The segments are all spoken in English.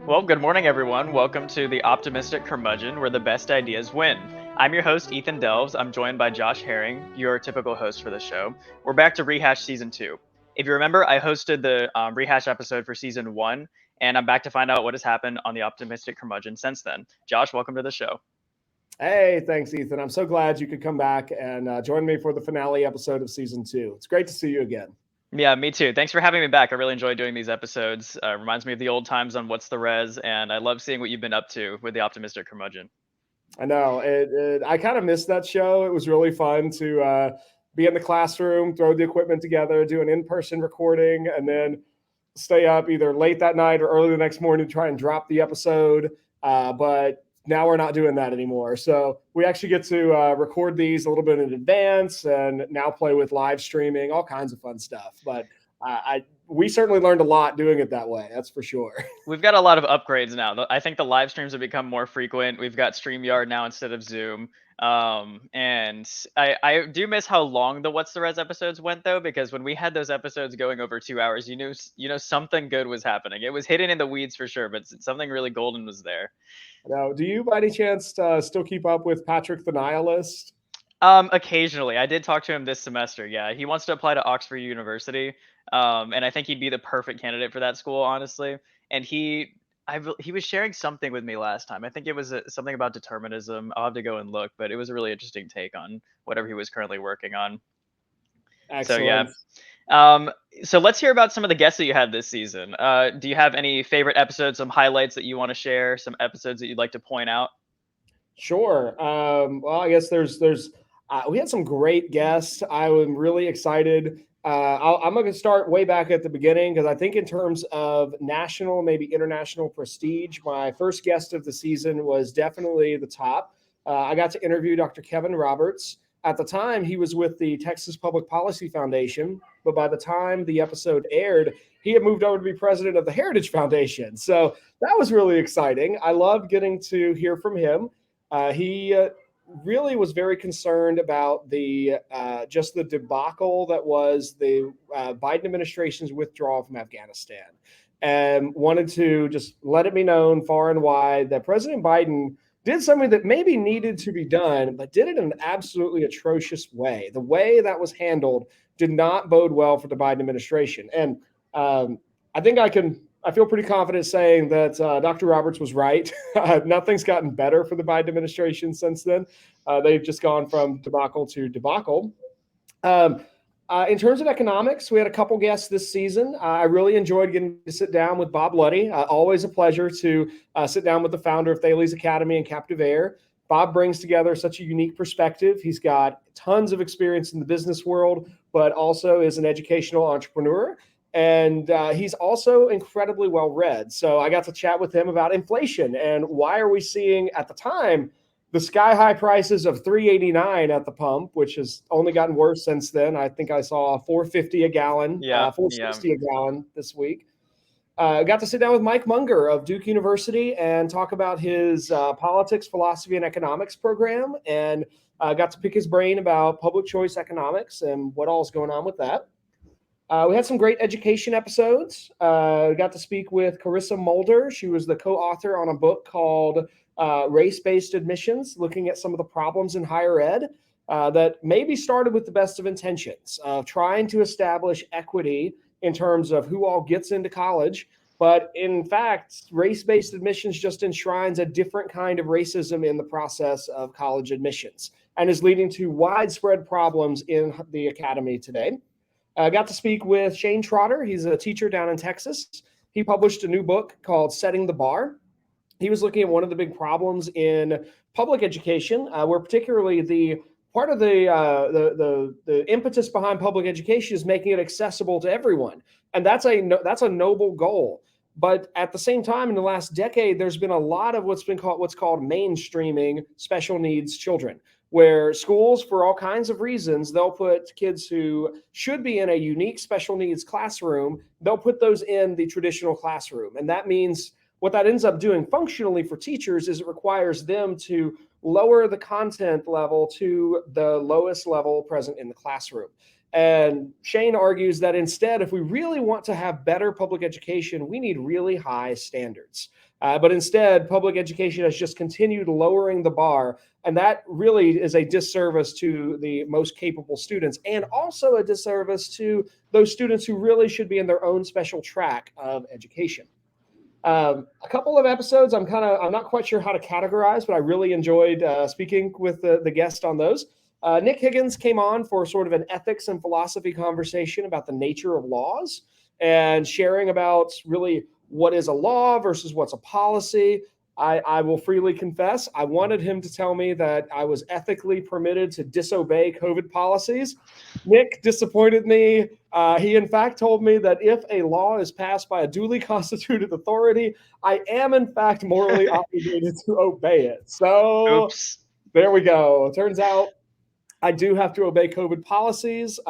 Well, good morning, everyone. Welcome to the Optimistic Curmudgeon, where the best ideas win. I'm your host, Ethan Delves. I'm joined by Josh Herring, your typical host for the show. We're back to Rehash Season 2. If you remember, I hosted the Rehash episode for Season 1, and I'm back to find out what has happened on the Optimistic Curmudgeon since then. Josh, welcome to the show. Hey, thanks, Ethan. I'm so glad you could come back and join me for the finale episode of season 2. It's great to see you again. Yeah, me too. Thanks for having me back. I really enjoy doing these episodes. Reminds me of the old times on What's the Res, and I love seeing what you've been up to with the Optimistic Curmudgeon. I know. I kind of missed that show. It was really fun to be in the classroom, throw the equipment together, do an in-person recording, and then stay up either late that night or early the next morning to try and drop the episode. But now we're not doing that anymore. So we actually get to record these a little bit in advance and now play with live streaming, all kinds of fun stuff. But we certainly learned a lot doing it that way. That's for sure. We've got a lot of upgrades now. I think the live streams have become more frequent. We've got StreamYard now instead of Zoom. And I do miss how long the What's the Res episodes went, though, because when we had those episodes going over 2 hours, you know something good was happening. It was hidden in the weeds for sure, but something really golden was there. Now, do you by any chance still keep up with Patrick the Nihilist? Occasionally, I did talk to him this semester. Yeah, he wants to apply to Oxford University, and I think he'd be the perfect candidate for that school, honestly. And he was sharing something with me last time. I think it was something about determinism. I'll have to go and look, but it was a really interesting take on whatever he was currently working on. So yeah. Excellent. Um, so let's hear about some of the guests that you had this season. Do you have any favorite episodes, some highlights that you want to share, some episodes that you'd like to point out? Sure. Well, I guess we had some great guests. I am really excited. I'm going to start way back at the beginning because I think in terms of national, maybe international prestige, my first guest of the season was definitely the top. I got to interview Dr. Kevin Roberts. At the time, he was with the Texas Public Policy Foundation, but by the time the episode aired, he had moved over to be president of the Heritage Foundation. So that was really exciting. I loved getting to hear from him. He really was very concerned about the just the debacle that was the Biden administration's withdrawal from Afghanistan, and wanted to just let it be known far and wide that President Biden did something that maybe needed to be done, but did it in an absolutely atrocious way. The way that was handled did not bode well for the Biden administration, and I think I feel pretty confident saying that Dr. Roberts was right. Nothing's gotten better for the Biden administration since then. They've just gone from debacle to debacle. In terms of economics, we had a couple guests this season. I really enjoyed getting to sit down with Bob Luddy. Always a pleasure to sit down with the founder of Thales Academy and Captive Air. Bob brings together such a unique perspective. He's got tons of experience in the business world, but also is an educational entrepreneur. And he's also incredibly well read. So I got to chat with him about inflation and why are we seeing at the time the sky high prices of $3.89 at the pump, which has only gotten worse since then. I think I saw $4.50 a gallon, $4.60 a gallon this week. Got to sit down with Mike Munger of Duke University and talk about his politics, philosophy, and economics program, and got to pick his brain about public choice economics and what all is going on with that. We had some great education episodes. We got to speak with Carissa Mulder. She was the co-author on a book called Race-Based Admissions, looking at some of the problems in higher ed that maybe started with the best of intentions of trying to establish equity in terms of who all gets into college. But in fact, race-based admissions just enshrines a different kind of racism in the process of college admissions and is leading to widespread problems in the academy today. I got to speak with Shane Trotter. He's a teacher down in Texas. He published a new book called Setting the Bar. He was looking at one of the big problems in public education, where particularly the part of the impetus behind public education is making it accessible to everyone, and that's a noble goal. But at the same time, in the last decade, there's been a lot of what's called mainstreaming special needs children, where schools, for all kinds of reasons, they'll put kids who should be in a unique special needs classroom, they'll put those in the traditional classroom. And that means what that ends up doing functionally for teachers is it requires them to lower the content level to the lowest level present in the classroom. And Shane argues that instead, if we really want to have better public education, we need really high standards. But instead, public education has just continued lowering the bar. And that really is a disservice to the most capable students, and also a disservice to those students who really should be in their own special track of education. A couple of episodes I'm not quite sure how to categorize, but I really enjoyed speaking with the guest on those. Nick Higgins came on for sort of an ethics and philosophy conversation about the nature of laws and sharing about really what is a law versus what's a policy. I will freely confess, I wanted him to tell me that I was ethically permitted to disobey COVID policies. Nick disappointed me. He, in fact, told me that if a law is passed by a duly constituted authority, I am, in fact, morally obligated to obey it. So Oops. there we go. It turns out I do have to obey COVID policies.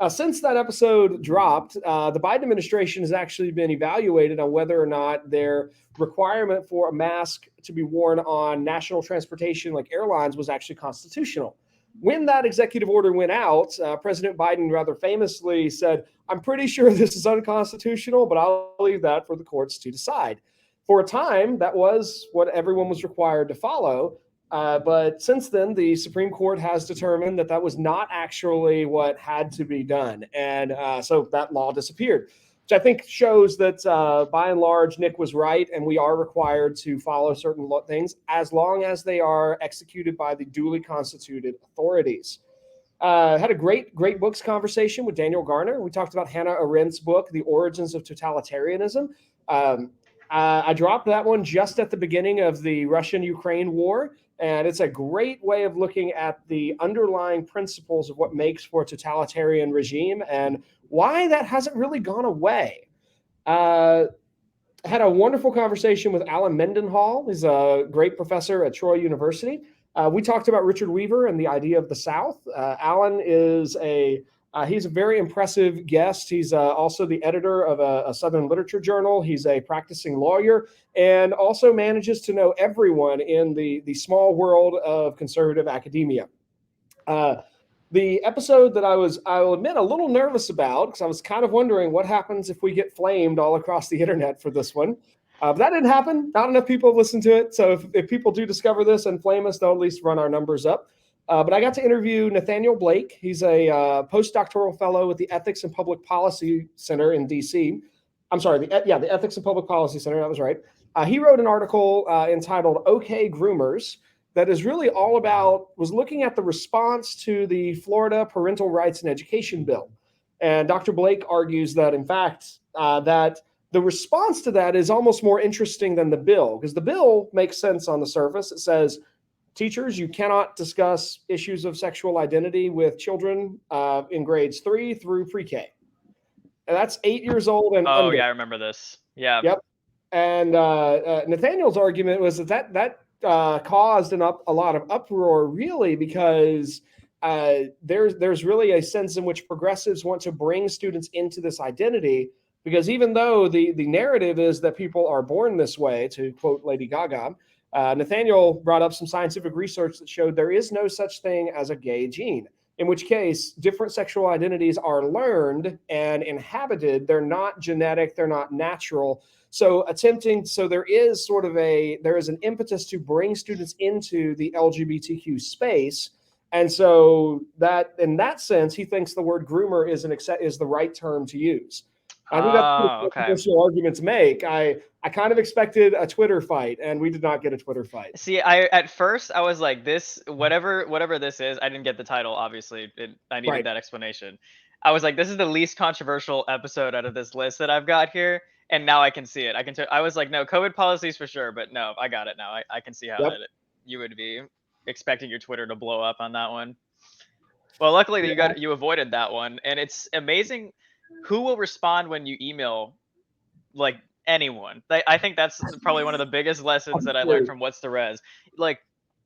Since that episode dropped, the Biden administration has actually been evaluated on whether or not their requirement for a mask to be worn on national transportation like airlines was actually constitutional. When that executive order went out, President Biden rather famously said, "I'm pretty sure this is unconstitutional, but I'll leave that for the courts to decide." For a time, that was what everyone was required to follow. But since then, the Supreme Court has determined that that was not actually what had to be done. And so that law disappeared, which I think shows that by and large, Nick was right. And we are required to follow certain things as long as they are executed by the duly constituted authorities. Had a great books conversation with Daniel Garner. We talked about Hannah Arendt's book, The Origins of Totalitarianism. I dropped that one just at the beginning of the Russian-Ukraine war, and it's a great way of looking at the underlying principles of what makes for a totalitarian regime and why that hasn't really gone away. Had a wonderful conversation with Alan Mendenhall. He's a great professor at Troy University. We talked about Richard Weaver and the idea of the South. Alan is he's a very impressive guest. He's also the editor of a Southern literature journal. He's a practicing lawyer and also manages to know everyone in the small world of conservative academia. The episode that I'll admit, a little nervous about, because I was kind of wondering what happens if we get flamed all across the internet for this one. But that didn't happen. Not enough people listened to it. So if people do discover this and flame us, they'll at least run our numbers up. But I got to interview Nathaniel Blake. He's a postdoctoral fellow at the Ethics and Public Policy Center in D.C. I'm sorry, the Ethics and Public Policy Center. That was right. He wrote an article entitled "Okay Groomers" that is really all about, was looking at the response to the Florida Parental Rights and Education Bill. And Dr. Blake argues that, in fact, that the response to that is almost more interesting than the bill, because the bill makes sense on the surface. It says, teachers, you cannot discuss issues of sexual identity with children in grades 3 through pre-K. And that's 8 years old and Oh under. yeah, I remember this. Yeah. Yep. And Nathaniel's argument was that caused a lot of uproar, really, because there's really a sense in which progressives want to bring students into this identity, because even though the narrative is that people are born this way, to quote Lady Gaga, Nathaniel brought up some scientific research that showed there is no such thing as a gay gene, in which case different sexual identities are learned and inhabited. They're not genetic, they're not natural. So there is an impetus to bring students into the LGBTQ space. And so that, in that sense, he thinks the word groomer is the right term to use. I think that's a Oh, okay. controversial argument to make. I kind of expected a Twitter fight, and we did not get a Twitter fight. See, at first I was like, this, whatever this is, I didn't get the title. Obviously, I needed Right. that explanation. I was like, this is the least controversial episode out of this list that I've got here, and now I can see it. I was like, no, COVID policies for sure, but no, I got it now. I can see how Yep. you would be expecting your Twitter to blow up on that one. Well, luckily you avoided that one, and it's amazing who will respond when you email, like, anyone. I think that's probably one of the biggest lessons that I learned from What's the Res. Like,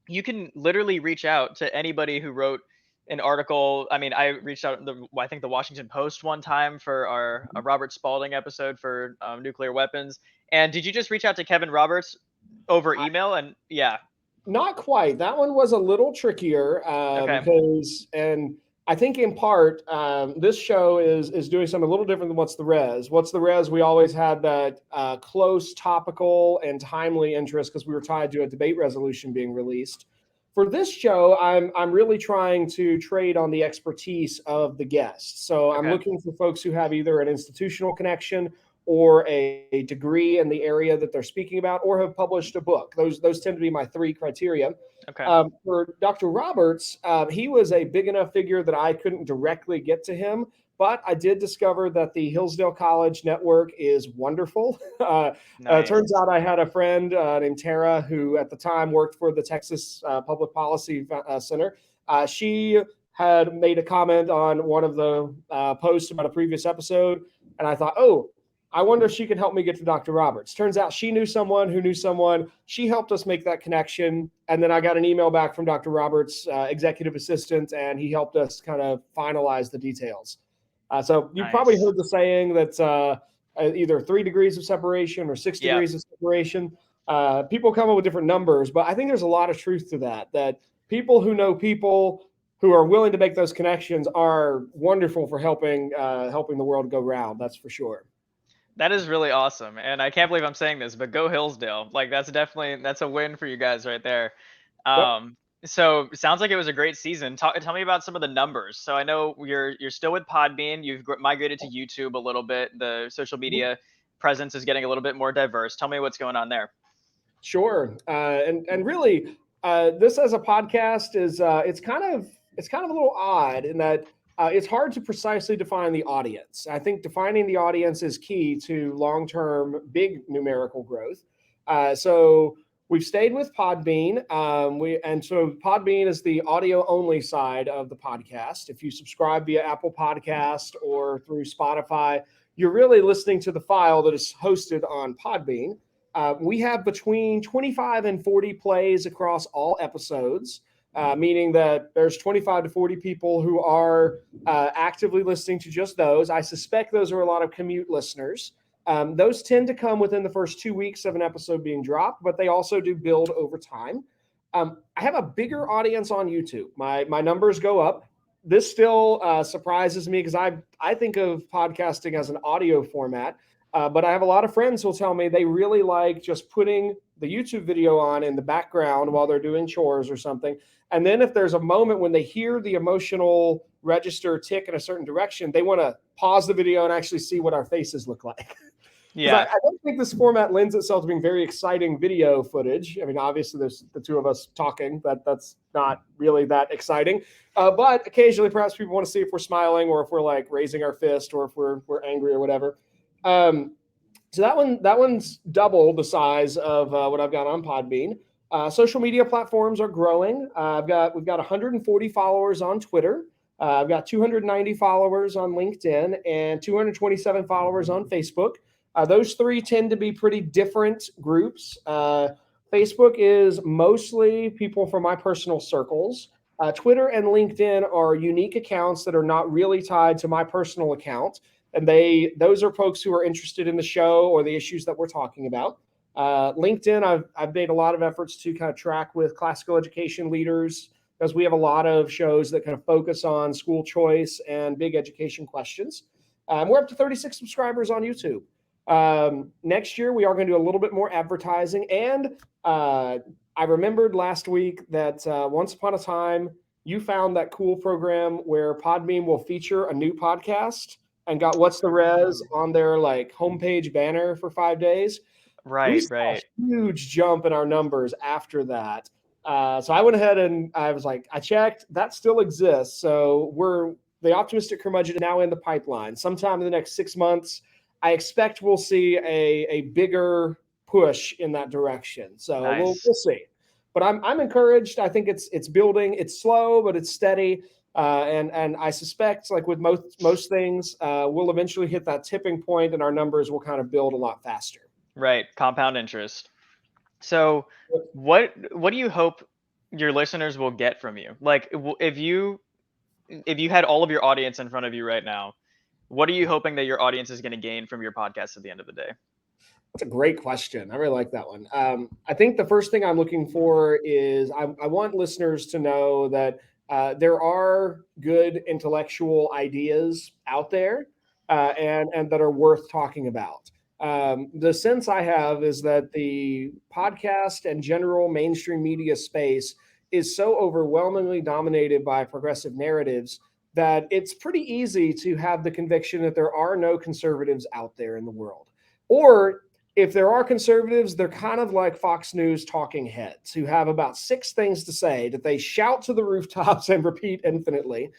you can literally reach out to anybody who wrote an article. I mean, I reached out I think the Washington Post one time for our Robert Spalding episode for nuclear weapons. And did you just reach out to Kevin Roberts over email? And yeah. Not quite. That one was a little trickier Okay. because, and I think in part, this show is doing something a little different than What's the Res. What's the Res? We always had that close, topical, and timely interest because we were tied to a debate resolution being released. For this show, I'm really trying to trade on the expertise of the guests. So I'm Okay. looking for folks who have either an institutional connection or a degree in the area that they're speaking about, or have published a book. Those tend to be my three criteria. Okay. For Dr. Roberts, he was a big enough figure that I couldn't directly get to him, but I did discover that the Hillsdale College network is wonderful. Turns Nice. out I had a friend named Tara who at the time worked for the Texas Public Policy Center. She had made a comment on one of the posts about a previous episode, and I thought, oh, I wonder if she can help me get to Dr. Roberts. Turns out she knew someone who knew someone. She helped us make that connection. And then I got an email back from Dr. Roberts' executive assistant, and he helped us kind of finalize the details. So you've probably Nice. heard the saying that either 3 degrees of separation or six Yep. degrees of separation. People come up with different numbers, but I think there's a lot of truth to that, that people who know people who are willing to make those connections are wonderful for helping the world go round. That's for sure. That is really awesome, and I can't believe I'm saying this, but go Hillsdale. Like that's a win for you guys right there. Yep. Um, so sounds like it was a great season. Tell me about some of the numbers. So I know you're still with Podbean. You've migrated to YouTube a little bit. The social media presence is getting a little bit more diverse. Tell me what's going on there. Sure, and really, this as a podcast is it's kind of a little odd in that it's hard to precisely define the audience. I think defining the audience is key to long term big numerical growth. So we've stayed with Podbean. So Podbean is the audio only side of the podcast. If you subscribe via Apple Podcast or through Spotify, you're really listening to the file that is hosted on Podbean. We have between 25 and 40 plays across all episodes, meaning that there's 25 to 40 people who are actively listening to just those. I suspect those are a lot of commute listeners. Those tend to come within the first 2 weeks of an episode being dropped, but they also do build over time. I have a bigger audience on YouTube. My numbers go up. This still surprises me because I think of podcasting as an audio format. But I have a lot of friends who'll tell me they really like just putting the YouTube video on in the background while they're doing chores or something. And then if there's a moment when they hear the emotional register tick in a certain direction, they want to pause the video and actually see what our faces look like. Because Yeah. I don't think this format lends itself to being very exciting video footage. I mean, obviously, there's the two of us talking. That's not really that exciting. But occasionally, perhaps people want to see if we're smiling or if we're like raising our fist or if we're angry or whatever. Um, so that one's double the size of what I've got on Podbean. Social media platforms are growing. We've got 140 followers on Twitter. I've got 290 followers on LinkedIn and 227 followers on Facebook. Those three tend to be pretty different groups. Facebook is mostly people from my personal circles. Twitter and LinkedIn are unique accounts that are not really tied to my personal account, and those are folks who are interested in the show or the issues that we're talking about. LinkedIn, I've made a lot of efforts to kind of track with classical education leaders because we have a lot of shows that kind of focus on school choice and big education questions. We're up to 36 subscribers on YouTube. Next year, we are going to do a little bit more advertising. And I remembered last week that once upon a time, you found that cool program where Podbean will feature a new podcast and got What's the Res Oh. on their like homepage banner for 5 days. We Right. saw a Right. huge jump in our numbers after that. So I went ahead and I was like, I checked, that still exists. So the Optimistic Curmudgeon is now in the pipeline. Sometime in the next 6 months, I expect we'll see a bigger push in that direction. So Nice. we'll see. But I'm encouraged. I think it's building. It's slow, but it's steady. And I suspect, like with most things, we'll eventually hit that tipping point, and our numbers will kind of build a lot faster. Right. Compound interest. So, what do you hope your listeners will get from you? Like, if you had all of your audience in front of you right now, what are you hoping that your audience is going to gain from your podcast at the end of the day? That's a great question. I really like that one. I think the first thing I'm looking for is I want listeners to know that there are good intellectual ideas out there, and that are worth talking about. The sense I have is that the podcast and general mainstream media space is so overwhelmingly dominated by progressive narratives that it's pretty easy to have the conviction that there are no conservatives out there in the world. Or if there are conservatives, they're kind of like Fox News talking heads who have about six things to say that they shout to the rooftops and repeat infinitely,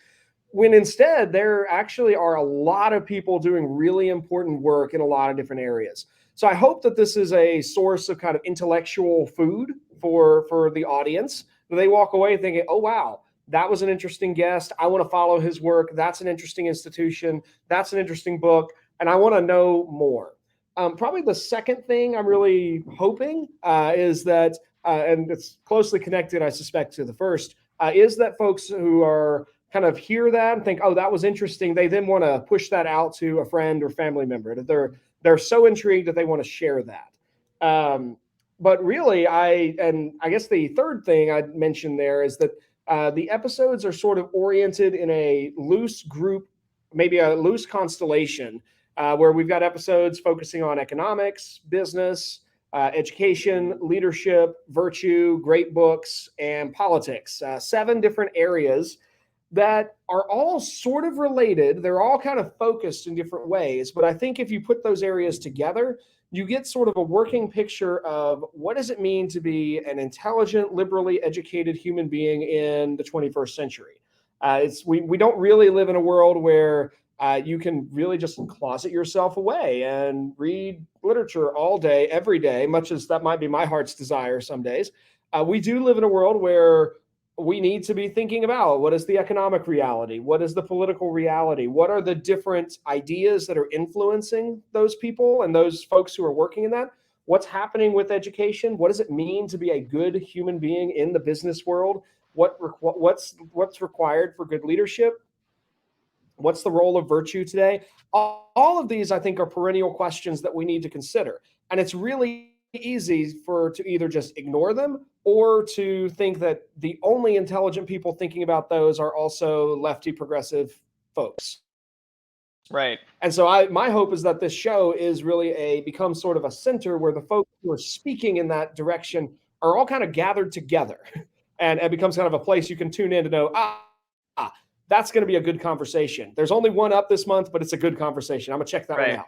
when instead there actually are a lot of people doing really important work in a lot of different areas. So I hope that this is a source of kind of intellectual food for the audience. They walk away thinking, "Oh wow, that was an interesting guest. I want to follow his work. That's an interesting institution. That's an interesting book, and I want to know more." Probably the second thing I'm really hoping is that, and it's closely connected, I suspect, to the first, is that folks who are kind of hear that and think, "Oh, that was interesting," they then want to push that out to a friend or family member. That they're so intrigued that they want to share that. But really, I guess the third thing I'd mention there is that the episodes are sort of oriented in a loose group, maybe a loose constellation, where we've got episodes focusing on economics, business, education, leadership, virtue, great books, and politics. Seven different areas that are all sort of related. They're all kind of focused in different ways. But I think if you put those areas together, you get sort of a working picture of what does it mean to be an intelligent, liberally educated human being in the 21st century. We don't really live in a world where you can really just closet yourself away and read literature all day, every day, much as that might be my heart's desire some days. We do live in a world where we need to be thinking about what is the economic reality? What is the political reality? What are the different ideas that are influencing those people and those folks who are working in that? What's happening with education? What does it mean to be a good human being in the business world? What's required for good leadership? What's the role of virtue today? All of these, I think, are perennial questions that we need to consider. And it's really easy to either just ignore them or to think that the only intelligent people thinking about those are also lefty progressive folks. Right. And so my hope is that this show is really becomes sort of a center where the folks who are speaking in that direction are all kind of gathered together, and it becomes kind of a place you can tune in to know, that's going to be a good conversation. There's only one up this month, but it's a good conversation. I'm gonna check that one Right. out.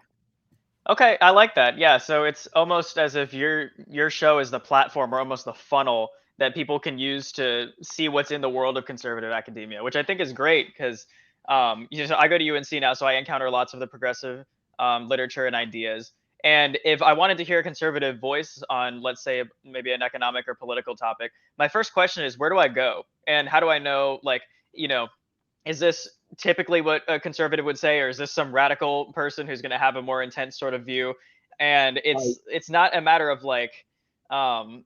Okay, I like that. Yeah, so it's almost as if your show is the platform or almost the funnel that people can use to see what's in the world of conservative academia, which I think is great because I go to UNC now, so I encounter lots of the progressive literature and ideas. And if I wanted to hear a conservative voice on, let's say, maybe an economic or political topic, my first question is, where do I go? And how do I know, like, you know, is this typically what a conservative would say, or is this some radical person who's going to have a more intense sort of view? And Right. it's not a matter of like um,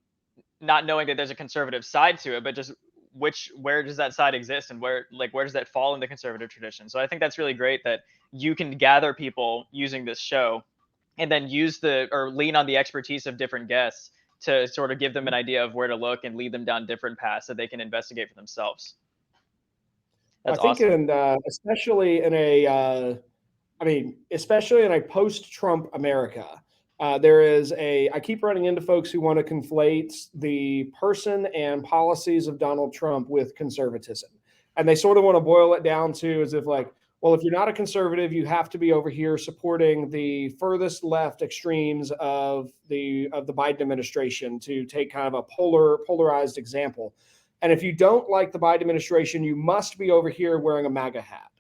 not knowing that there's a conservative side to it, but just where does that side exist and where does that fall in the conservative tradition? So I think that's really great that you can gather people using this show and then use the or lean on the expertise of different guests to sort of give them an idea of where to look and lead them down different paths that they can investigate for themselves. Well, That's I think awesome. especially in a post-Trump America, I keep running into folks who want to conflate the person and policies of Donald Trump with conservatism. And they sort of want to boil it down to as if like, well, if you're not a conservative, you have to be over here supporting the furthest left extremes of the Biden administration, to take kind of a polarized example. And if you don't like the Biden administration, you must be over here wearing a MAGA hat.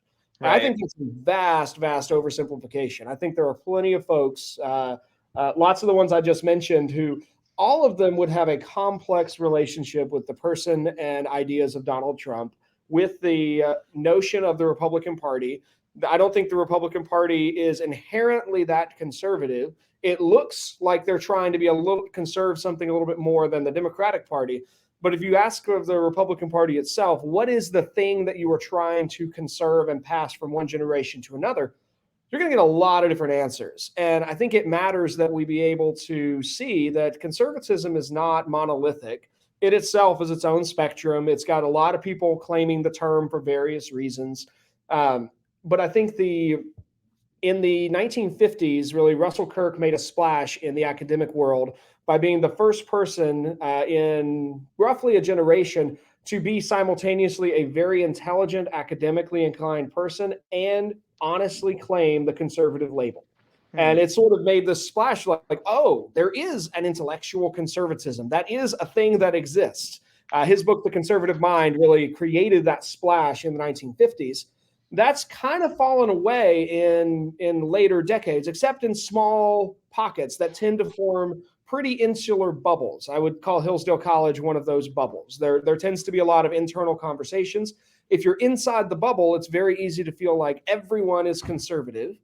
I Right. think it's a vast, vast oversimplification. I think there are plenty of folks, lots of the ones I just mentioned, who all of them would have a complex relationship with the person and ideas of Donald Trump, with the notion of the Republican Party. I don't think the Republican Party is inherently that conservative. It looks like they're trying to be a little conserve something a little bit more than the Democratic Party. But if you ask of the Republican Party itself, what is the thing that you are trying to conserve and pass from one generation to another? You're going to get a lot of different answers. And I think it matters that we be able to see that conservatism is not monolithic. it itself is its own spectrum. It's got a lot of people claiming the term for various reasons. But I think in the 1950s, really, Russell Kirk made a splash in the academic world by being the first person in roughly a generation to be simultaneously a very intelligent, academically inclined person and honestly claim the conservative label. Hmm. And it sort of made this splash like, oh, there is an intellectual conservatism. That is a thing that exists. His book, The Conservative Mind, really created that splash in the 1950s. That's kind of fallen away in later decades, except in small pockets that tend to form pretty insular bubbles. I would call Hillsdale College one of those bubbles. There tends to be a lot of internal conversations. If you're inside the bubble, it's very easy to feel like everyone is conservative.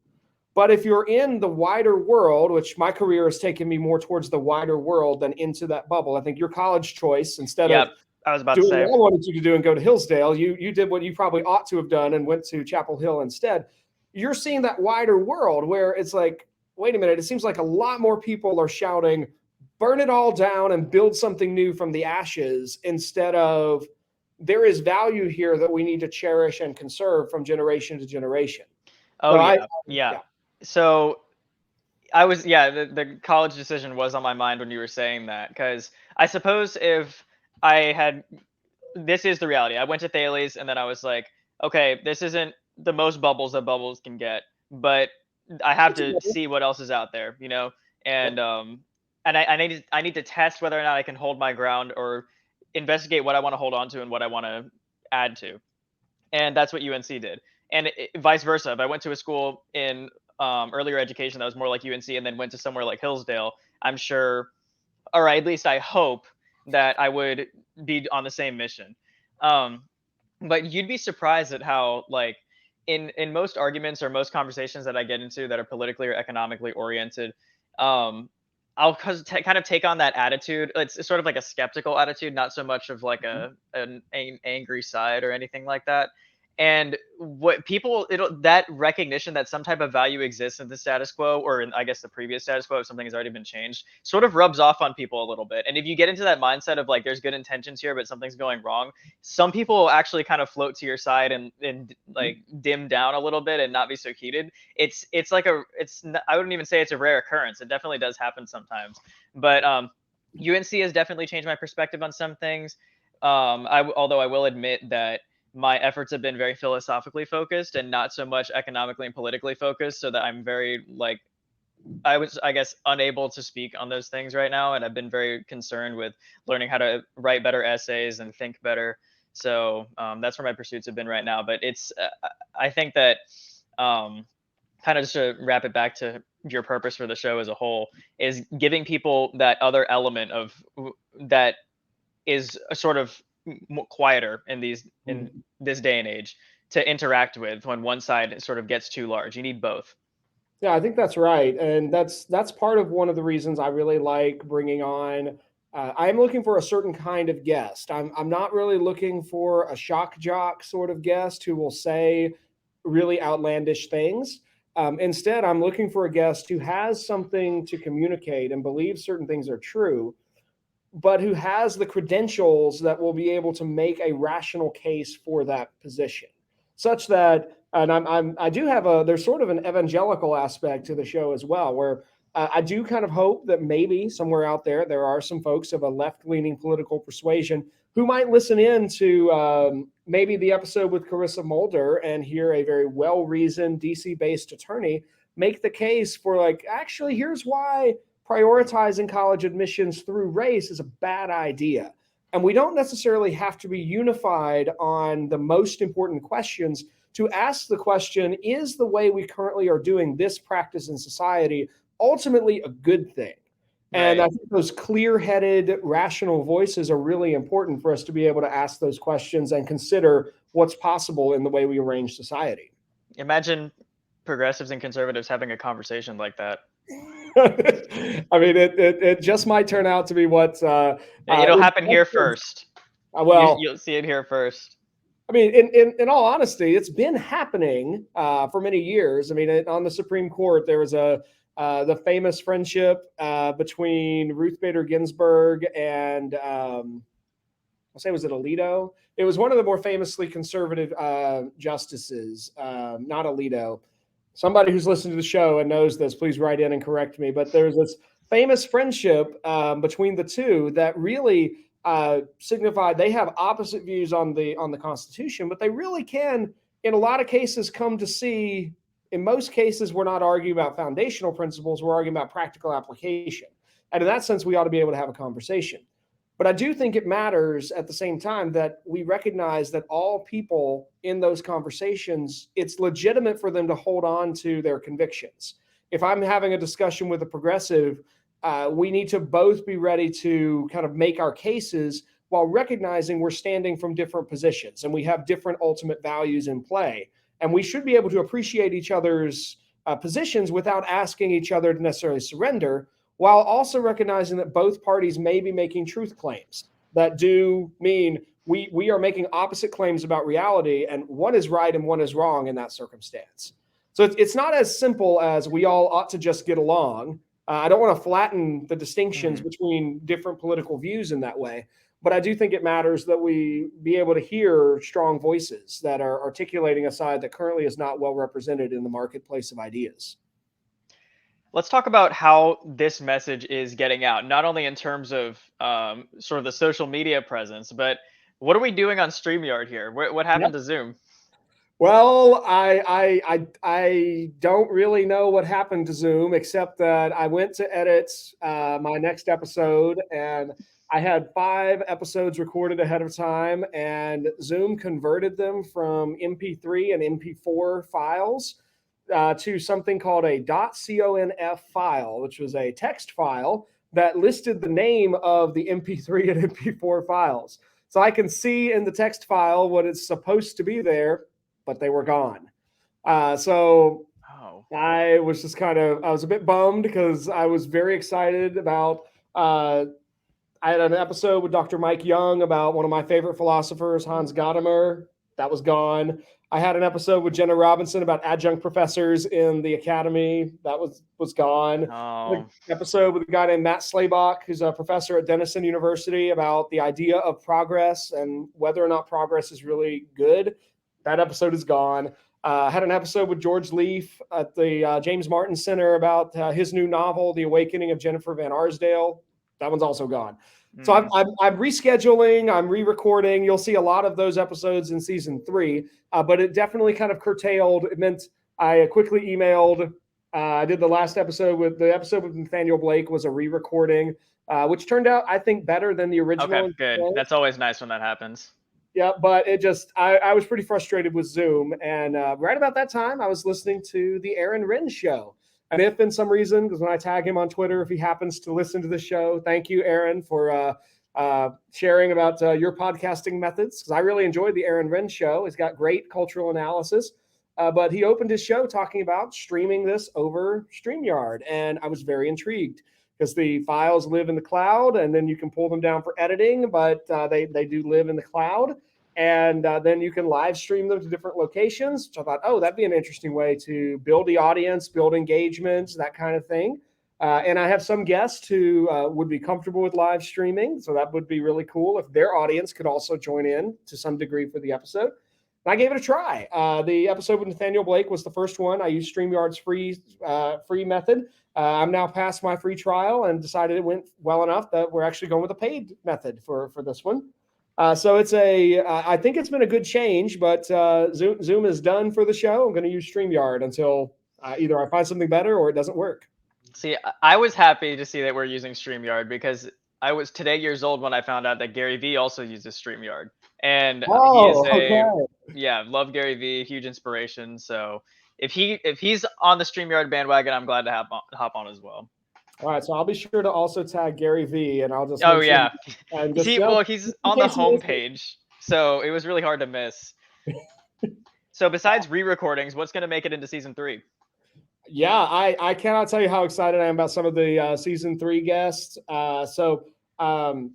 But if you're in the wider world, which my career has taken me more towards the wider world than into that bubble, I think your college choice, instead Yep. of I was about to doing say. what I wanted you to do and go to Hillsdale, you did what you probably ought to have done and went to Chapel Hill instead. You're seeing that wider world where it's like, wait a minute, it seems like a lot more people are shouting, burn it all down and build something new from the ashes, instead of there is value here that we need to cherish and conserve from generation to generation. Oh So I, yeah, yeah. yeah. So I was, yeah, the college decision was on my mind when you were saying that, because I suppose if I had, this is the reality. I went to Thales and then I was like, okay, this isn't the most bubbles that bubbles can get, but I have It's a to bubble. see what else is out there, you know? And Yep. I need to test whether or not I can hold my ground or investigate what I want to hold on to and what I want to add to. And that's what UNC did. And vice versa. If I went to a school in earlier education that was more like UNC and then went to somewhere like Hillsdale, I'm sure, or at least I hope, that I would be on the same mission. Um, but you'd be surprised at how, like, in most arguments or most conversations that I get into that are politically or economically oriented, um, I'll kind of take on that attitude. It's sort of like a skeptical attitude, not so much of like an angry side or anything like that. And what people, that recognition that some type of value exists in the status quo, or in, I guess, the previous status quo, if something has already been changed, sort of rubs off on people a little bit. And if you get into that mindset of like, there's good intentions here, but something's going wrong, some people will actually kind of float to your side and like dim down a little bit and not be so heated. It's like I wouldn't even say it's a rare occurrence. It definitely does happen sometimes. But UNC has definitely changed my perspective on some things. Although I will admit that my efforts have been very philosophically focused and not so much economically and politically focused, so that I'm very, like, I was, I guess, unable to speak on those things right now, and I've been very concerned with learning how to write better essays and think better. So that's where my pursuits have been right now. But I think that, um, kind of just to wrap it back to your purpose for the show as a whole, is giving people that other element of that is a sort of quieter in Mhm. this day and age to interact with when one side sort of gets too large. You need both. Yeah, I think that's right, and that's part of one of the reasons I really like bringing on. I'm looking for a certain kind of guest. I'm not really looking for a shock jock sort of guest who will say really outlandish things. Instead, I'm looking for a guest who has something to communicate and believes certain things are true, but who has the credentials that will be able to make a rational case for that position, such that, and I do have there's sort of an evangelical aspect to the show as well, where I do kind of hope that maybe somewhere out there are some folks of a left leaning political persuasion who might listen in to maybe the episode with Carissa Mulder and hear a very well reasoned DC based attorney make the case for, like, actually, here's why prioritizing college admissions through race is a bad idea. And we don't necessarily have to be unified on the most important questions to ask the question, is the way we currently are doing this practice in society ultimately a good thing? And I Right. think those clear headed, rational voices are really important for us to be able to ask those questions and consider what's possible in the way we arrange society. Imagine progressives and conservatives having a conversation like that. I mean, it just might turn out to be what, It'll happen here first. well, You'll see it here first. I mean, in all honesty, it's been happening for many years. I mean, on the Supreme Court, there was the famous friendship between Ruth Bader Ginsburg and I'll say, was it Alito? It was one of the more famously conservative justices, not Alito. Somebody who's listened to the show and knows this, please write in and correct me. But there's this famous friendship between the two that really signified they have opposite views on the Constitution, but they really can, in a lot of cases, come to see. In most cases, we're not arguing about foundational principles; we're arguing about practical application. And in that sense, we ought to be able to have a conversation. But I do think it matters at the same time that we recognize that all people in those conversations, it's legitimate for them to hold on to their convictions. If I'm having a discussion with a progressive, we need to both be ready to kind of make our cases while recognizing we're standing from different positions and we have different ultimate values in play. And we should be able to appreciate each other's positions without asking each other to necessarily surrender, while also recognizing that both parties may be making truth claims that do mean we are making opposite claims about reality, and one is right and one is wrong in that circumstance. So it's not as simple as we all ought to just get along. I don't want to flatten the distinctions between different political views in that way, but I do think it matters that we be able to hear strong voices that are articulating a side that currently is not well represented in the marketplace of ideas. Let's talk about how this message is getting out, not only in terms of sort of the social media presence, but what are we doing on StreamYard here? What Yep. happened to Zoom? Well, I don't really know what happened to Zoom, except that I went to edit my next episode, and I had 5 episodes recorded ahead of time, and Zoom converted them from MP3 and MP4 files to something called a .conf file, which was a text file that listed the name of the MP3 and MP4 files. So I can see in the text file what is supposed to be there, but they were gone. So I was just I was a bit bummed because I was very excited about, I had an episode with Dr. Mike Young about one of my favorite philosophers, Hans Gadamer. That was gone. I had an episode with Jenna Robinson about adjunct professors in the academy. That was gone. An episode with a guy named Matt Slaybach, who's a professor at Denison University, about the idea of progress and whether or not progress is really good. That episode is gone. I had an episode with George Leaf at the James Martin Center about his new novel, The Awakening of Jennifer Van Arsdale. That one's also gone. So I'm rescheduling, I'm re-recording. You'll see a lot of those episodes in season 3, but it definitely kind of curtailed. It meant I quickly emailed. I did the episode with Nathaniel Blake was a re-recording, which turned out, I think, better than the original. Okay, good. That's always nice when that happens. Yeah, but it just, I was pretty frustrated with Zoom. And right about that time, I was listening to the Aaron Renn show. And if in some reason, because when I tag him on Twitter, if he happens to listen to the show, thank you, Aaron, for sharing about your podcasting methods, because I really enjoyed the Aaron Renn show. He's got great cultural analysis. But he opened his show talking about streaming this over StreamYard. And I was very intrigued because the files live in the cloud, and then you can pull them down for editing, but they do live in the cloud. And then you can live stream them to different locations, which I thought, oh, that'd be an interesting way to build the audience, build engagements, that kind of thing. And I have some guests who would be comfortable with live streaming. So that would be really cool if their audience could also join in to some degree for the episode. And I gave it a try. The episode with Nathaniel Blake was the first one. I used StreamYard's free method. I'm now past my free trial and decided it went well enough that we're actually going with a paid method for this one. So it's I think it's been a good change, but Zoom is done for the show. I'm going to use StreamYard until either I find something better or it doesn't work. See, I was happy to see that we're using StreamYard because I was today years old when I found out that Gary Vee also uses StreamYard. And love Gary Vee, huge inspiration. So if he's on the StreamYard bandwagon, I'm glad to hop on as well. All right, so I'll be sure to also tag Gary Vee, and I'll just he's on the homepage, so it was really hard to miss. So besides re-recordings, what's going to make it into season 3? Yeah, I cannot tell you how excited I am about some of the season 3 guests. First one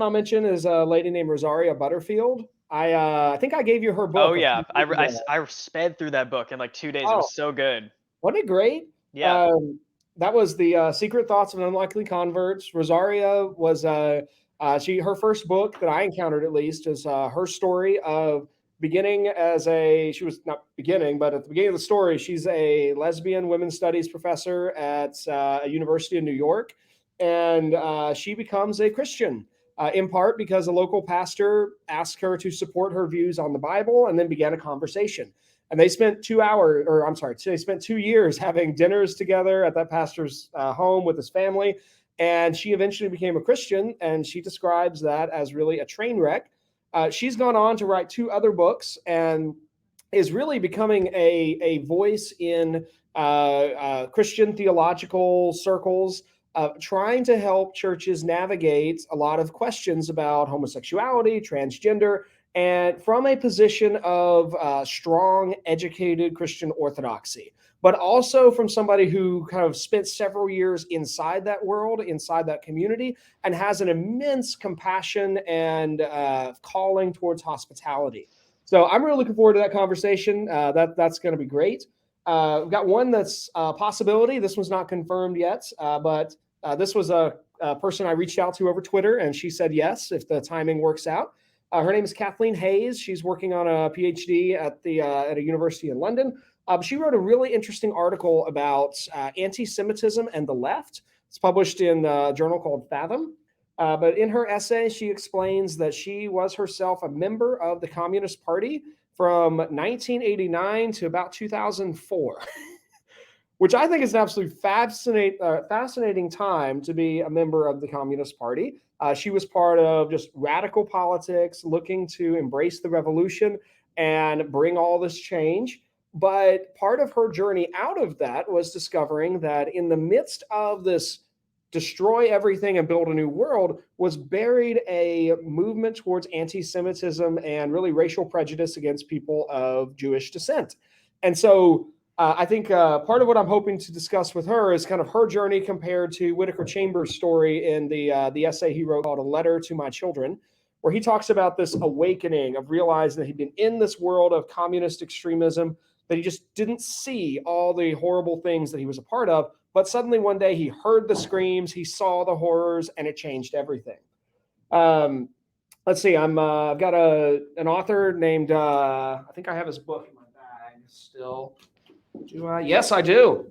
I'll mention is a lady named Rosaria Butterfield. I think I gave you her book. Oh yeah, I sped through that book in like 2 days. It was so good. Wasn't it great? Yeah. That was the Secret Thoughts of Unlikely Converts. Rosaria was Her first book that I encountered, at least, is her story of beginning as she was not beginning, but at the beginning of the story, she's a lesbian women's studies professor at a university in New York, and she becomes a Christian. In part because a local pastor asked her to support her views on the Bible, and then began a conversation. And they spent 2 hours, or I'm sorry, they spent 2 years having dinners together at that pastor's home with his family. And she eventually became a Christian, and she describes that as really a train wreck. She's gone on to write 2 other books and is really becoming a voice in Christian theological circles, trying to help churches navigate a lot of questions about homosexuality, transgender, and from a position of strong, educated Christian orthodoxy, but also from somebody who kind of spent several years inside that world, inside that community, and has an immense compassion and calling towards hospitality. So I'm really looking forward to that conversation. That's going to be great. We've got one that's a possibility. This one's not confirmed yet, but this was a person I reached out to over Twitter, and she said yes if the timing works out. Her name is Kathleen Hayes. She's working on a PhD at a university in London. She wrote a really interesting article about anti-Semitism and the left. It's published in a journal called Fathom. But in her essay, she explains that she was herself a member of the Communist Party from 1989 to about 2004. Which I think is an absolutely fascinating time to be a member of the Communist Party. She was part of just radical politics, looking to embrace the revolution and bring all this change. But part of her journey out of that was discovering that in the midst of this destroy everything and build a new world was buried a movement towards anti-Semitism and really racial prejudice against people of Jewish descent. And so I think part of what I'm hoping to discuss with her is kind of her journey compared to Whitaker Chambers' story in the essay he wrote called "A Letter to My Children," where he talks about this awakening of realizing that he'd been in this world of communist extremism, that he just didn't see all the horrible things that he was a part of. But suddenly one day he heard the screams, he saw the horrors, and it changed everything. Let's see. I've got an author named I think I have his book in my bag still. Do I? Yes, I do.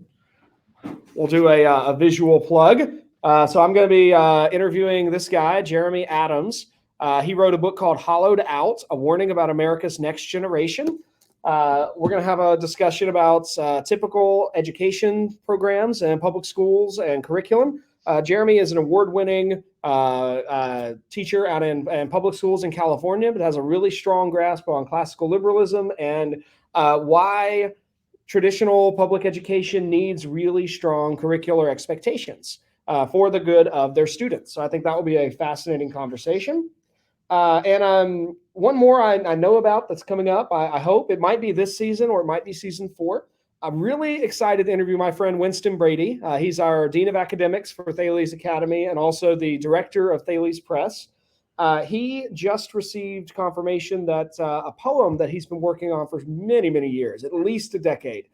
We'll do a visual plug. So I'm going to be interviewing this guy, Jeremy Adams. He wrote a book called Hollowed Out, A Warning About America's Next Generation. We're going to have a discussion about typical education programs and public schools and curriculum. Jeremy is an award-winning teacher out in public schools in California, but has a really strong grasp on classical liberalism and why traditional public education needs really strong curricular expectations for the good of their students. So I think that will be a fascinating conversation. And one more I know about that's coming up. I hope it might be this season or it might be season 4. I'm really excited to interview my friend Winston Brady. He's our Dean of Academics for Thales Academy and also the director of Thales Press. He just received confirmation that a poem that he's been working on for many, many years, at least a decade,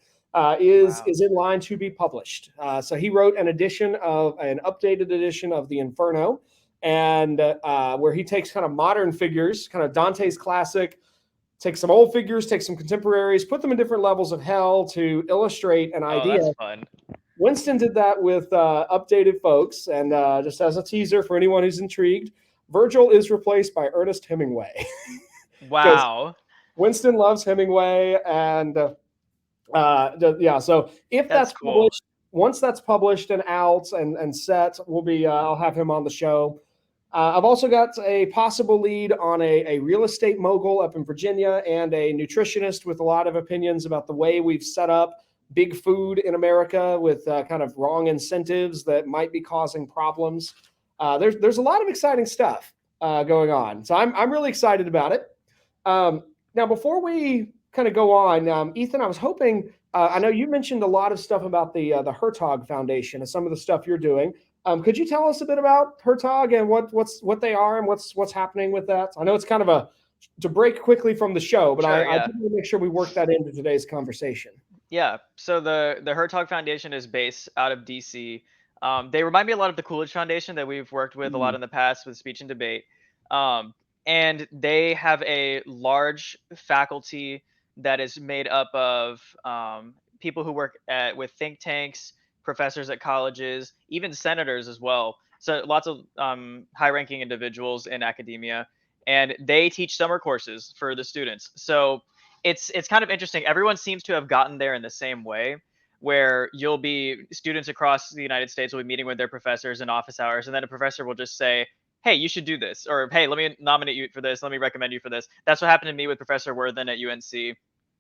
is in line to be published. So he wrote an updated edition of the Inferno, and where he takes kind of modern figures, kind of Dante's classic, takes some old figures, takes some contemporaries, put them in different levels of hell to illustrate an idea. Oh, that's fun. Winston did that with updated folks, and just as a teaser for anyone who's intrigued, Virgil is replaced by Ernest Hemingway. Wow. Winston loves Hemingway, and yeah. So if that's cool. published, once that's published and out and set, I'll have him on the show. I've also got a possible lead on a real estate mogul up in Virginia and a nutritionist with a lot of opinions about the way we've set up big food in America with kind of wrong incentives that might be causing problems. There's a lot of exciting stuff going on. So I'm really excited about it. Now, before we kind of go on, Ethan, I was hoping, I know you mentioned a lot of stuff about the Hertog Foundation and some of the stuff you're doing. Could you tell us a bit about Hertog and what they are and what's happening with that? I know it's kind of to break quickly from the show, but I want to make sure we work that into today's conversation. Yeah. So the Hertog Foundation is based out of DC. They remind me a lot of the Coolidge Foundation that we've worked with a lot Mm. in the past with speech and debate. Um, and they have a large faculty that is made up of people who work with think tanks, professors at colleges, even senators as well. So lots of high-ranking individuals in academia, and they teach summer courses for the students. So it's kind of interesting. Everyone seems to have gotten there in the same way, where you'll be students across the United States will be meeting with their professors in office hours, and then a professor will just say, "Hey, you should do this," or "Hey, let me nominate you for this. Let me recommend you for this." That's what happened to me with Professor Worthen at UNC.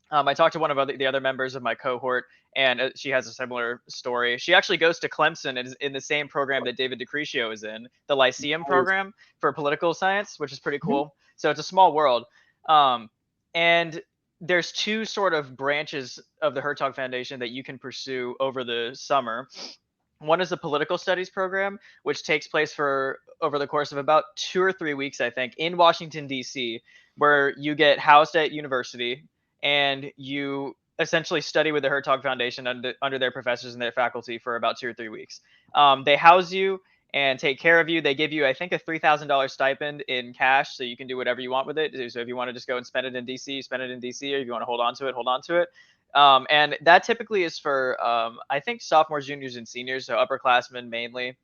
I talked to one of the other members of my cohort, and she has a similar story. She actually goes to Clemson and is in the same program that David Decretio is in, the Lyceum Nice. program for political science, which is pretty Mhm. cool. So it's a small world. Um, and there's two sort of branches of the Hertog Foundation that you can pursue over the summer. One is the political studies program, which takes place for over the course of about 2 or 3 weeks, I think, in Washington, D.C., where you get housed at university and you essentially study with the Hertog Foundation under their professors and their faculty for about 2 or 3 weeks. They house you and take care of you. They give you, I think, a $3,000 stipend in cash, so you can do whatever you want with it. So if you want to just go and spend it in DC, spend it in DC, or if you want to hold on to it, hold on to it. And that typically is for, I think, sophomores, juniors, and seniors, so upperclassmen mainly.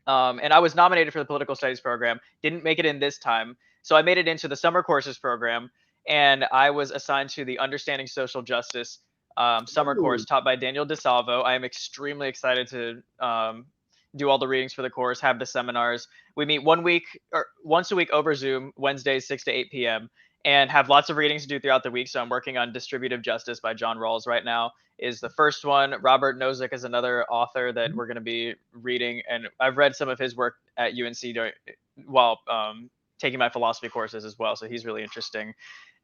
And I was nominated for the political studies program, didn't make it in this time. So I made it into the summer courses program, and I was assigned to the Understanding Social Justice summer course Ooh. taught by Daniel DeSalvo. I am extremely excited to do all the readings for the course, have the seminars. We meet one week or once a week over Zoom, Wednesdays, 6 to 8 p.m., and have lots of readings to do throughout the week. So I'm working on Distributive Justice by John Rawls right now is the first one. Robert Nozick is another author that we're going to be reading, and I've read some of his work at UNC while taking my philosophy courses as well. So he's really interesting,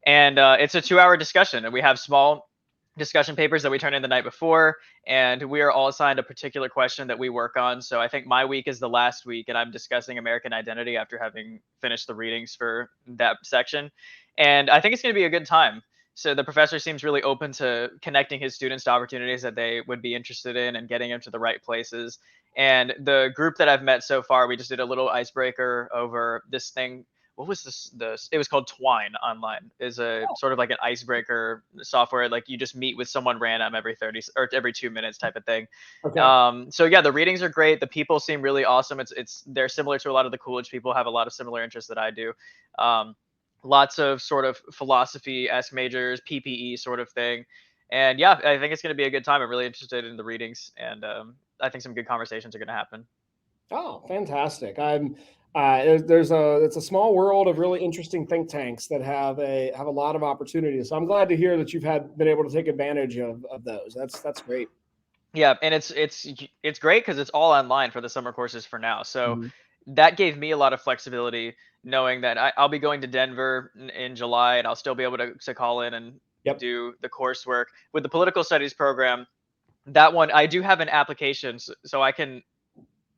and it's a 2-hour discussion, and we have small discussion papers that we turn in the night before, and we are all assigned a particular question that we work on. So I think my week is the last week, and I'm discussing American identity after having finished the readings for that section, and I think it's going to be a good time. So the professor seems really open to connecting his students to opportunities that they would be interested in and getting them to the right places. And the group that I've met so far, we just did a little icebreaker over this thing. What was this? It was called Twine online. Is a sort of like an icebreaker software. Like you just meet with someone random every 30 or every 2 minutes type of thing. Okay. So yeah, the readings are great. The people seem really awesome. It's they're similar to a lot of the Coolidge people. Have a lot of similar interests that I do. Um, Lots of sort of philosophy-esque majors, PPE sort of thing. And yeah, I think it's going to be a good time. I'm really interested in the readings, and I think some good conversations are going to happen. Oh, fantastic. I'm there's a it's a small world of really interesting think tanks that have a lot of opportunities. So I'm glad to hear that you've had been able to take advantage of those. That's great. Yeah, and it's great because it's all online for the summer courses for now. So Mhm. that gave me a lot of flexibility, knowing that I'll be going to Denver in July, and I'll still be able to call in and Yep. do the coursework with the political studies program. That one I do have an application, so I can.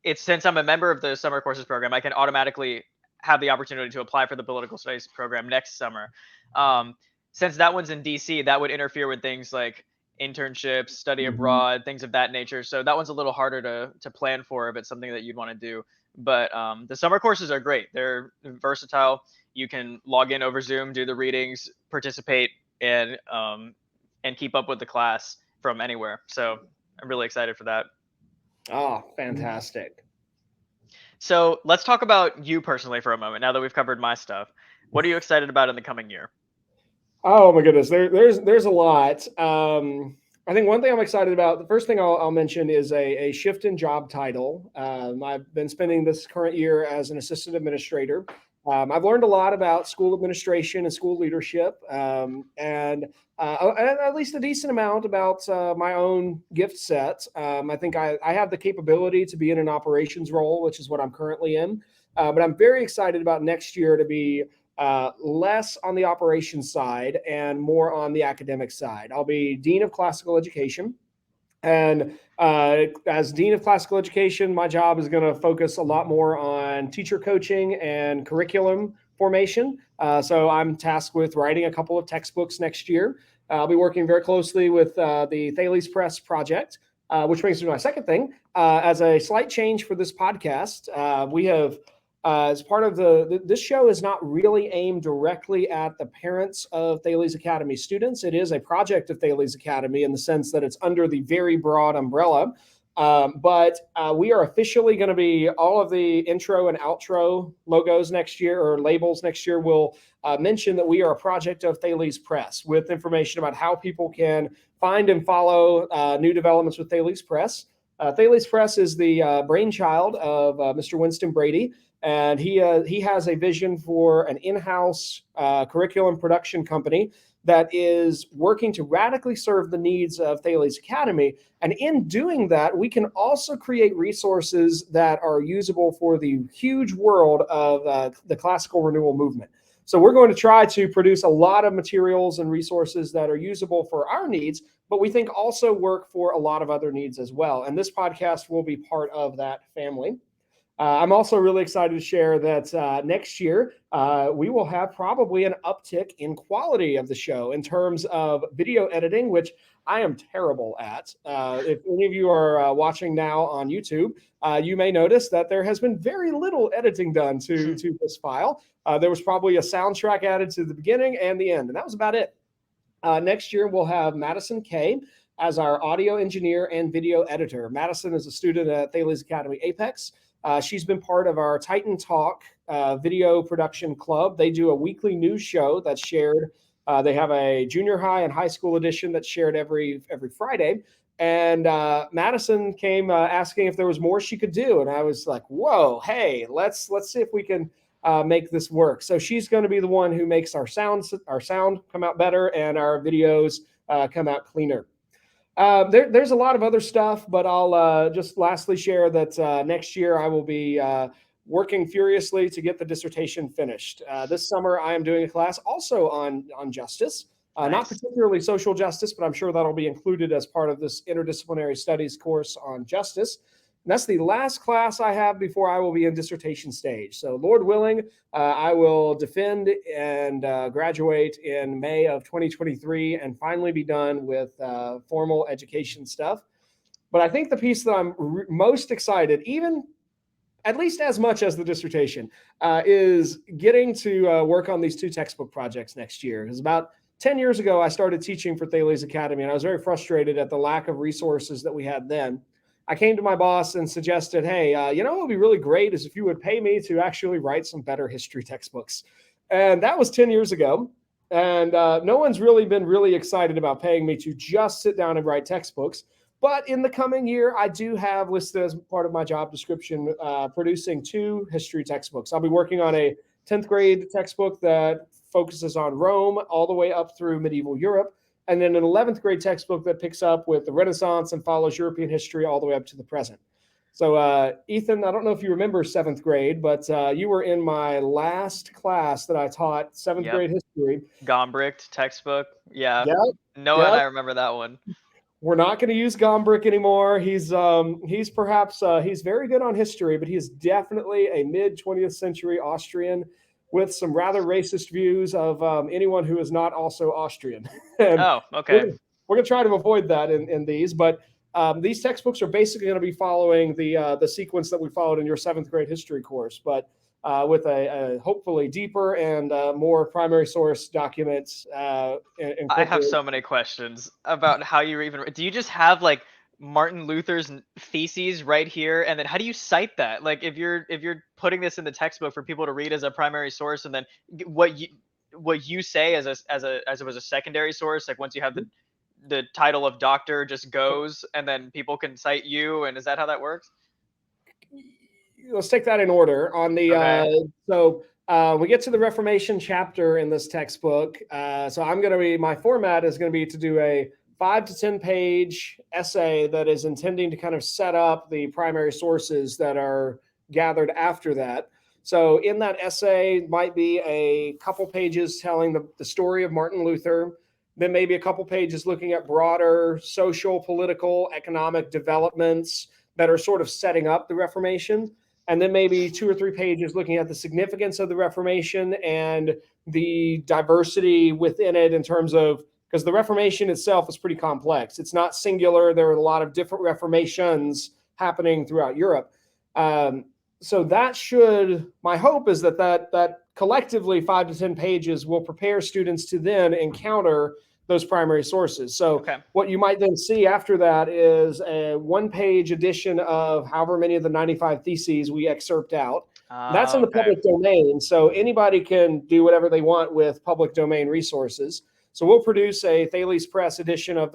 It's since I'm a member of the summer courses program, I can automatically have the opportunity to apply for the political studies program next summer. Um, since that one's in DC, that would interfere with things like internships, study Mhm. abroad, things of that nature. So that one's a little harder to plan for if it's something that you'd want to do. But the summer courses are great. They're versatile. You can log in over Zoom, do the readings, participate, and keep up with the class from anywhere. So I'm really excited for that. Oh, fantastic. So let's talk about you personally for a moment. Now that we've covered my stuff, what are you excited about in the coming year? Oh my goodness, there's a lot. I think one thing I'm excited about. The first thing I'll mention is a shift in job title. I've been spending this current year as an assistant administrator. I've learned a lot about school administration and school leadership, and at least a decent amount about my own gift set. I think I have the capability to be in an operations role, which is what I'm currently in. But I'm very excited about next year to be less on the operations side and more on the academic side. I'll be Dean of Classical Education. And as Dean of Classical Education, my job is going to focus a lot more on teacher coaching and curriculum formation. So I'm tasked with writing a couple of textbooks next year. I'll be working very closely with the Thales Press project. which brings me to my second thing. As a slight change for this podcast, we have, as part of this show is not really aimed directly at the parents of Thales Academy students. It is a project of Thales Academy in the sense that it's under the very broad umbrella. But we are officially going to be, all of the intro and outro logos next year, or labels next year, will mention that we are a project of Thales Press, with information about how people can find and follow new developments with Thales Press. Thales Press is the brainchild of Mr. Winston Brady, and he has a vision for an in-house curriculum production company that is working to radically serve the needs of Thales Academy. And in doing that, we can also create resources that are usable for the huge world of the classical renewal movement. So we're going to try to produce a lot of materials and resources that are usable for our needs, but we think also work for a lot of other needs as well. And this podcast will be part of that family. I'm also really excited to share that next year we will have probably an uptick in quality of the show in terms of video editing, which I am terrible at. If any of you are watching now on YouTube, you may notice that there has been very little editing done to this file. There was probably a soundtrack added to the beginning and the end, and that was about it. Next year, we'll have Madison Kay as our audio engineer and video editor. Madison is a student at Thales Academy Apex. She's been part of our Titan Talk video production club. They do a weekly news show that's shared. They have a junior high and high school edition that's shared every Friday. And Madison came asking if there was more she could do, and I was like, "Whoa, hey, let's see if we can make this work." So she's going to be the one who makes our sound come out better and our videos come out cleaner. There's a lot of other stuff, but I'll just lastly share that next year I will be working furiously to get the dissertation finished. This summer I am doing a class also on justice, Nice. not particularly social justice, but I'm sure that'll be included as part of this interdisciplinary studies course on justice. And that's the last class I have before I will be in dissertation stage. So Lord willing, I will defend and graduate in May of 2023 and finally be done with formal education stuff. But I think the piece that I'm most excited, even at least as much as the dissertation, is getting to work on these two textbook projects next year. Because about 10 years ago, I started teaching for Thales Academy, and I was very frustrated at the lack of resources that we had then. I came to my boss and suggested, hey, what would be really great is if you would pay me to actually write some better history textbooks. And that was 10 years ago. And no one's really been really excited about paying me to just sit down and write textbooks. But in the coming year, I do have listed as part of my job description producing 2 history textbooks. I'll be working on a 10th grade textbook that focuses on Rome all the way up through medieval Europe, and then an 11th grade textbook that picks up with the Renaissance and follows European history all the way up to the present. So, Ethan, I don't know if you remember 7th grade, but you were in my last class that I taught 7th grade history. Gombrich textbook. Yeah. Yep. Noah and I remember that one. We're not going to use Gombrich anymore. He's perhaps he's very good on history, but he is definitely a mid 20th century Austrian with some rather racist views of anyone who is not also Austrian. Oh, okay. We're going to try to avoid that in these, but these textbooks are basically going to be following the sequence that we followed in your 7th grade history course, but with a hopefully deeper and more primary source documents. I have so many questions about how you even. Do you just have like Martin Luther's theses right here, and then how do you cite that? Like if you're putting this in the textbook for people to read as a primary source, and then what you say as it was a secondary source, like once you have the title of doctor just goes, and then people can cite you, and is that how that works? Let's take that in order. On the okay. We get to the Reformation chapter in this textbook. So my format is going to be to do a 5 to 10 page essay that is intending to kind of set up the primary sources that are gathered after that. So in that essay might be a couple pages telling the story of Martin Luther, then maybe a couple pages looking at broader social, political, economic developments that are sort of setting up the Reformation. And then maybe 2 or 3 pages looking at the significance of the Reformation and the diversity within it in terms of because the Reformation itself is pretty complex. It's not singular. There are a lot of different reformations happening throughout Europe. Um, so that should, my hope is that collectively 5 to 10 pages will prepare students to then encounter those primary sources. So Okay. what you might then see after that is a 1 page edition of however many of the 95 theses we excerpt out. That's in the Okay. public domain, so anybody can do whatever they want with public domain resources. So we'll produce a Thales Press edition of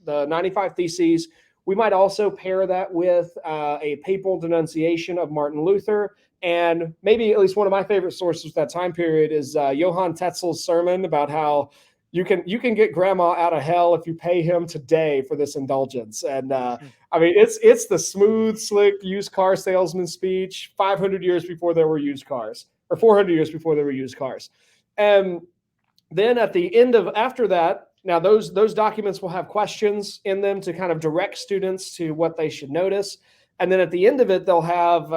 the 95 Theses. We might also pair that with a papal denunciation of Martin Luther, and maybe at least one of my favorite sources of that time period is Johann Tetzel's sermon about how you can get grandma out of hell if you pay him today for this indulgence. And I mean, it's the smooth, slick used car salesman speech 500 years before there were used cars, or 400 years before there were used cars. And then at the end of after that, now those documents will have questions in them to kind of direct students to what they should notice. And then at the end of it, they'll have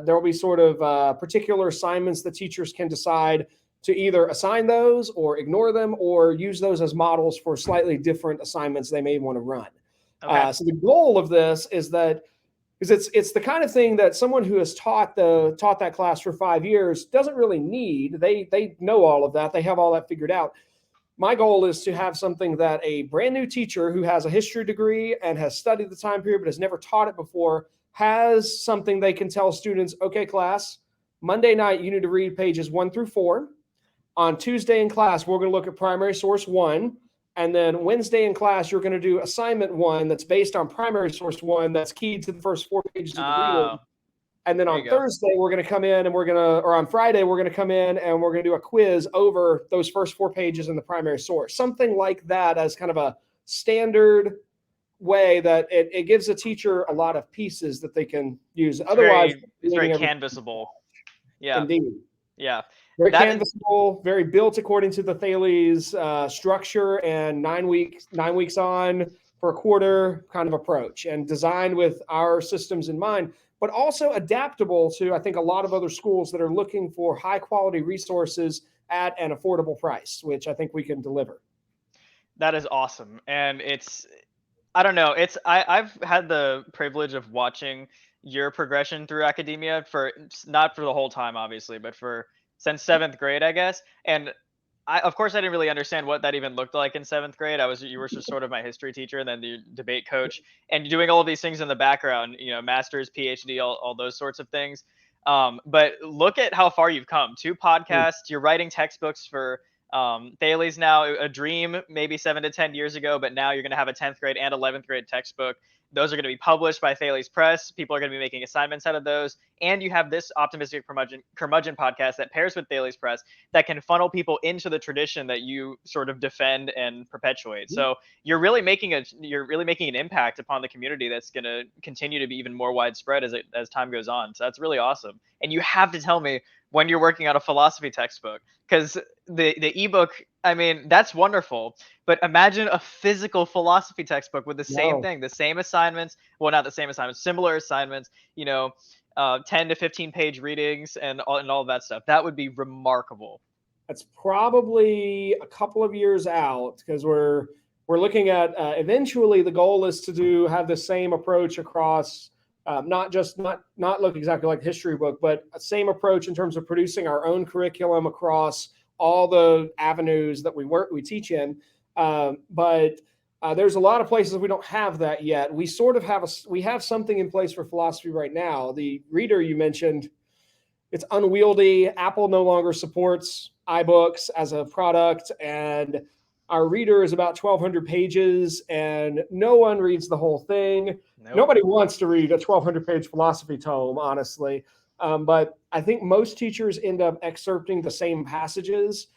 there'll be sort of particular assignments that teachers can decide to either assign those or ignore them or use those as models for slightly different assignments they may want to run. Okay. So the goal of this is that because it's the kind of thing that someone who has taught that class for 5 years doesn't really need. They know all of that. They have all that figured out. My goal is to have something that a brand new teacher who has a history degree and has studied the time period but has never taught it before has something they can tell students, okay, class, Monday night you need to read pages 1 through 4. On Tuesday in class, we're going to look at primary source 1. And then Wednesday in class, you're going to do assignment 1 that's based on primary source 1 that's key to the first 4 pages of the reading. Oh, And then there you on go. Thursday, we're going to come in and or on Friday, we're going to come in and we're going to do a quiz over those first 4 pages in the primary source. Something like that as kind of a standard way that it gives a teacher a lot of pieces that they can use. Otherwise, It's very reading everything. canvassable. Yeah. Indeed. Yeah. Very That is canvassable, very built according to the Thales structure and 9 weeks on for a quarter kind of approach, and designed with our systems in mind, but also adaptable to, I think, a lot of other schools that are looking for high quality resources at an affordable price, which I think we can deliver. that is awesome. And I don't know. I've had the privilege of watching your progression through academia for not for the whole time, obviously, but for since seventh grade, I guess. And of course, I didn't really understand what that even looked like in seventh grade. You were just sort of my history teacher and then the debate coach, and doing all of these things in the background, master's, PhD, all those sorts of things. But look at how far you've come. 2 podcasts, you're writing textbooks for Thales now, a dream maybe 7 to 10 years ago, but now you're going to have a 10th grade and 11th grade textbook. Those are going to be published by Thales Press. People are going to be making assignments out of those. And you have this Optimistic Curmudgeon podcast that pairs with Thales Press that can funnel people into the tradition that you sort of defend and perpetuate. So you're really making an impact upon the community that's going to continue to be even more widespread as time goes on. So that's really awesome. And you have to tell me when you're working on a philosophy textbook, because the ebook, I mean, that's wonderful, but imagine a physical philosophy textbook with the same No, thing, the same assignments, well, not the same assignments, similar assignments, 10 to 15 page readings and all of that stuff. That would be remarkable. that's probably a couple of years out because we're looking at eventually the goal is to have the same approach across not look exactly like the history book, but a same approach in terms of producing our own curriculum across all the avenues that we teach in. But there's a lot of places we don't have that yet. We sort of we have something in place for philosophy right now. The reader you mentioned, it's unwieldy. Apple no longer supports iBooks as a product, and our reader is about 1,200 pages, and no one reads the whole thing. Nope. Nobody wants to read a 1,200-page philosophy tome, honestly. But I think most teachers end up excerpting the same passages.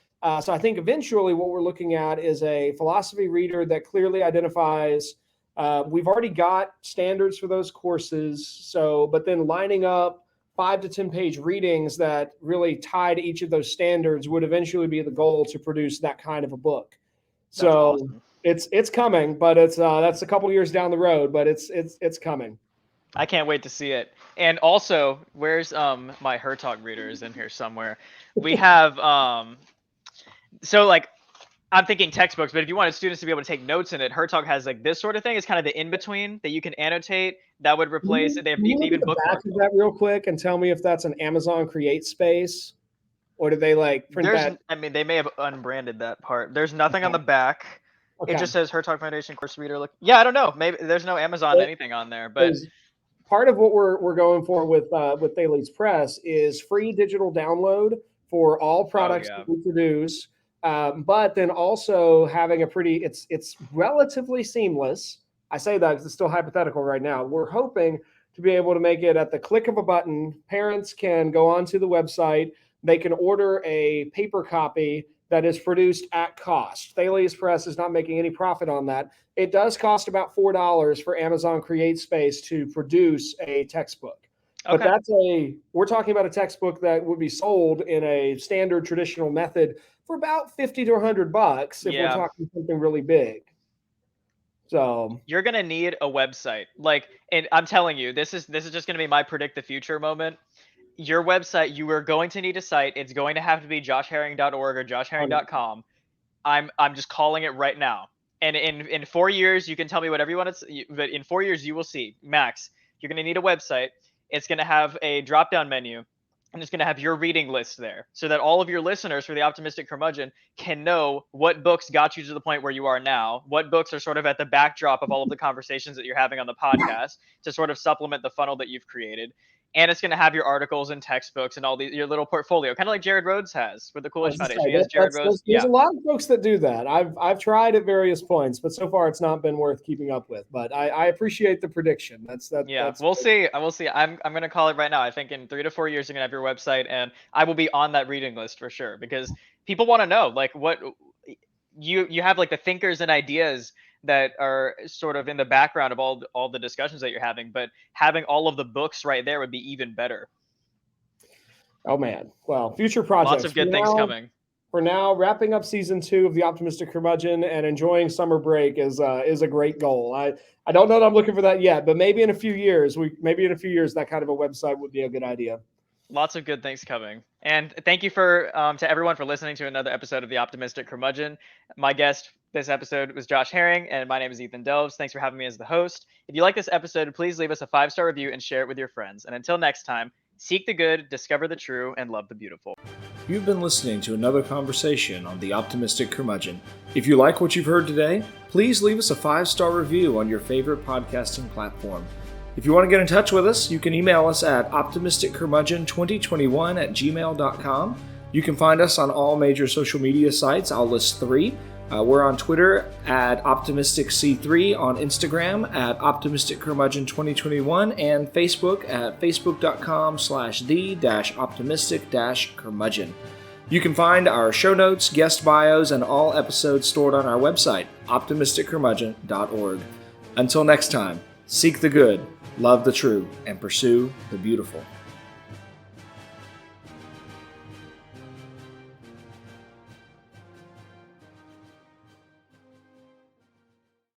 So I think eventually what we're looking at is a philosophy reader that clearly identifies. We've already got standards for those courses, but then lining up 5 to 10 page readings that really tie to each of those standards would eventually be the goal to produce that kind of a book. That's So awesome. it's coming, but that's a couple years down the road, but it's coming. I can't wait to see it. And also, where's my Hertog reader is in here somewhere. We have so like I'm thinking textbooks, but if you wanted students to be able to take notes in it, Her Talk has like this sort of thing. It's kind of the in between that you can annotate. That would replace. They Can you look at even the back bookmark of them. that real quick and tell me if that's an Amazon Create Space, or do they like print There's, that? I mean, they may have unbranded that part. There's nothing on the Okay. back. It Okay. just says Her Talk Foundation course reader. Look, yeah, I don't know. Maybe there's no Amazon anything on there, but Because part of what we're going for with Thales Press is free digital download for all oh products yeah, that we produce, but then also having a pretty it's relatively seamless. I say that because it's still hypothetical right now. We're hoping to be able to make it at the click of a button. Parents can go onto the website. They can order a paper copy that is produced at cost. Thales Press is not making any profit on that. It does cost about $4 for Amazon Create Space to produce a textbook. But okay, we're talking about a textbook that would be sold in a standard traditional method for about 50 to $100 if we're yeah. talking something really big. So, You're gonna need a website. Like, and I'm telling you, this is just gonna be my predict the future moment. Your website, you are going to need a site. It's going to have to be joshherring.org or joshherring.com. I'm just calling it right now. And in 4 years, you can tell me whatever you want to. But in 4 years, you will see. Max, you're going to need a website. It's going to have a drop down menu, and it's going to have your reading list there, so that all of your listeners for the Optimistic Curmudgeon can know what books got you to the point where you are now, what books are sort of at the backdrop of all of the conversations that you're having on the podcast to sort of supplement the funnel that you've created. And it's going to have your articles and textbooks and all these your little portfolio, kind of like Jared Rhodes has with the I Coolidge was just Foundation. saying He has Jared Rhodes. there's Yeah, a lot of folks that do that. I've tried at various points, but so far it's not been worth keeping up with. But I appreciate the prediction. yeah, That's we'll see. I will see. I'm gonna call it right now. I think in 3 to 4 years you're gonna have your website, and I will be on that reading list for sure because people want to know like what you have, like the thinkers and ideas that are sort of in the background of all the discussions that you're having, but having all of the books right there would be even better. oh man. Well, future Lots projects of good things coming. for now, wrapping up season 2 of the Optimistic Curmudgeon and enjoying summer break is a great goal. I don't know that I'm looking for that yet, but maybe in a few years, that kind of a website would be a good idea. Lots of good things coming. And thank you for to everyone for listening to another episode of the Optimistic Curmudgeon. My guest this episode was Josh Herring, and my name is Ethan Delves. Thanks for having me as the host. If you like this episode, please leave us a 5-star review and share it with your friends. And until next time, seek the good, discover the true, and love the beautiful. You've been listening to another conversation on the Optimistic Curmudgeon. If you like what you've heard today, please leave us a 5-star review on your favorite podcasting platform. If you want to get in touch with us, you can email us at optimisticcurmudgeon2021@gmail.com. You can find us on all major social media sites. I'll list 3. We're on Twitter at OptimisticC3, on Instagram at OptimisticCurmudgeon2021, and Facebook at facebook.com/the-optimistic-curmudgeon. You can find our show notes, guest bios, and all episodes stored on our website, optimisticcurmudgeon.org. Until next time, seek the good, love the true, and pursue the beautiful.